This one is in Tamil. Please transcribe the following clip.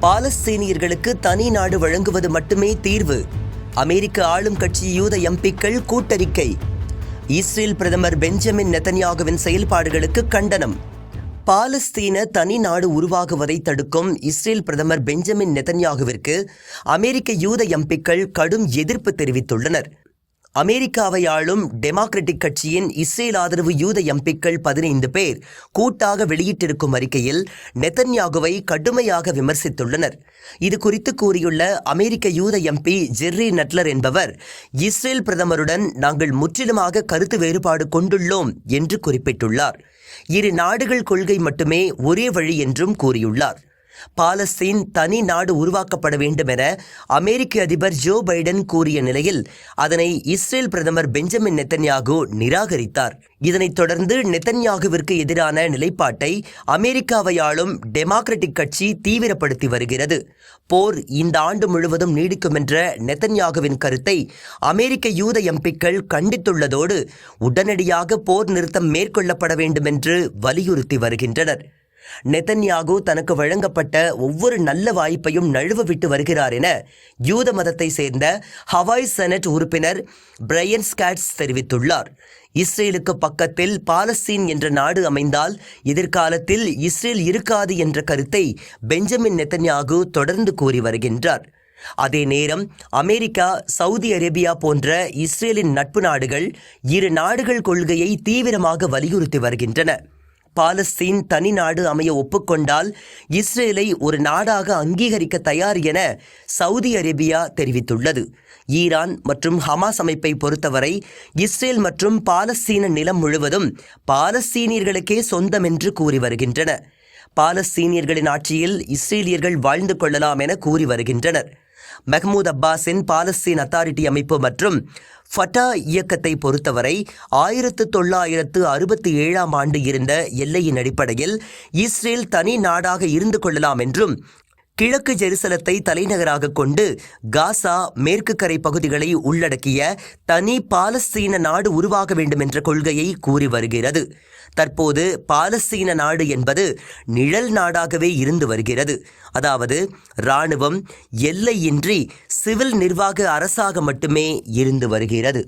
பாலஸ்தீனியர்களுக்கு தனி நாடு வழங்குவது மட்டுமே தீர்வு. அமெரிக்க ஆளும் கட்சி யூத எம்பிக்கள் கூட்டறிக்கை. இஸ்ரேல் பிரதமர் பெஞ்சமின் நெதன்யாகுவின் செயல்பாடுகளுக்கு கண்டனம். பாலஸ்தீன தனி நாடு உருவாகுவதை தடுக்கும் இஸ்ரேல் பிரதமர் பெஞ்சமின் நெதன்யாகுவிற்கு அமெரிக்க யூத எம்பிக்கள் கடும் எதிர்ப்பு தெரிவித்துள்ளனர். அமெரிக்காவை ஆளும் டெமோக்ராட்டிக் கட்சியின் இஸ்ரேல் ஆதரவு யூத எம்பிக்கள் 15 பேர் கூட்டாக வெளியிட்டிருக்கும் அறிக்கையில் நெதன்யாகுவை கடுமையாக விமர்சித்துள்ளனர். இது குறித்து கூறியுள்ள அமெரிக்க யூத எம்பி ஜெர்ரி நட்லர் என்பவர், இஸ்ரேல் பிரதமருடன் நாங்கள் முற்றிலுமாக கருத்து வேறுபாடு கொண்டுள்ளோம் என்று குறிப்பிட்டுள்ளார். இரு நாடுகள் கொள்கை மட்டுமே ஒரே வழி என்றும் கூறியுள்ளார். பாலஸ்தீன் தனி நாடு உருவாக்கப்பட வேண்டும் என அமெரிக்க அதிபர் ஜோ பைடன் கூறிய நிலையில் அதனை இஸ்ரேல் பிரதமர் பெஞ்சமின் நெதன்யாகு நிராகரித்தார். இதனைத் தொடர்ந்து நெதன்யாகுவிற்கு எதிரான நிலைப்பாட்டை அமெரிக்காவை ஆளும் டெமோக்ராட்டிக் கட்சி தீவிரப்படுத்தி வருகிறது. போர் இந்த ஆண்டு முழுவதும் நீடிக்கும் என்ற நெதன்யாகுவின் கருத்தை அமெரிக்க யூத எம்பிக்கள் கண்டித்துள்ளதோடு உடனடியாக போர் நிறுத்தம் மேற்கொள்ளப்பட வேண்டும் என்று வலியுறுத்தி வருகின்றனர். நெதன்யாகு தனக்கு வழங்கப்பட்ட ஒவ்வொரு நல்ல வாய்ப்பையும் நழுவ விட்டு வருகிறார் என யூத மதத்தை சேர்ந்த ஹவாய் செனட் உறுப்பினர் பிரையன் ஸ்காட்ஸ் தெரிவித்துள்ளார். இஸ்ரேலுக்கு பக்கத்தில் பாலஸ்தீன் என்ற நாடு அமைந்தால் எதிர்காலத்தில் இஸ்ரேல் இருக்காது என்ற கருத்தை பெஞ்சமின் நெதன்யாகு தொடர்ந்து கூறி வருகின்றார். அதே நேரம் அமெரிக்கா, சவுதி அரேபியா போன்ற இஸ்ரேலின் நட்பு நாடுகள் இரு நாடுகள் கொள்கையை தீவிரமாக வலியுறுத்தி வருகின்றன. பாலஸ்தீன் தனி நாடு அமைய ஒப்புக்கொண்டால் இஸ்ரேலை ஒரு நாடாக அங்கீகரிக்க தயார் என சவுதி அரேபியா தெரிவித்துள்ளது. ஈரான் மற்றும் ஹமாஸ் அமைப்பை பொறுத்தவரை இஸ்ரேல் மற்றும் பாலஸ்தீன நிலம் முழுவதும் பாலஸ்தீனியர்களுக்கே சொந்தம் என்று கூறி வருகின்றன. பாலஸ்தீனியர்களின் ஆட்சியில் இஸ்ரேலியர்கள் வாழ்ந்து கொள்ளலாம் என கூறி வருகின்றனர். மெஹ்மூத் அப்பாஸின் பாலஸ்தீன் அத்தாரிட்டி அமைப்பு மற்றும் ஃபட்டா இயக்கத்தை பொறுத்தவரை 1967ஆம் ஆண்டு இருந்த எல்லையின் அடிப்படையில் இஸ்ரேல் தனி நாடாக இருந்து கொள்ளலாம் என்றும், கிழக்கு ஜெருசலத்தை தலைநகராக கொண்டு காசா, மேற்கு கரை பகுதிகளை உள்ளடக்கிய தனி பாலஸ்தீன நாடு உருவாக வேண்டும் என்ற கொள்கையை கூறி வருகிறது. தற்போது பாலஸ்தீன நாடு என்பது நிழல் நாடாகவே இருந்து வருகிறது. அதாவது இராணுவம், எல்லையின்றி சிவில் நிர்வாக அரசாக மட்டுமே இருந்து வருகிறது.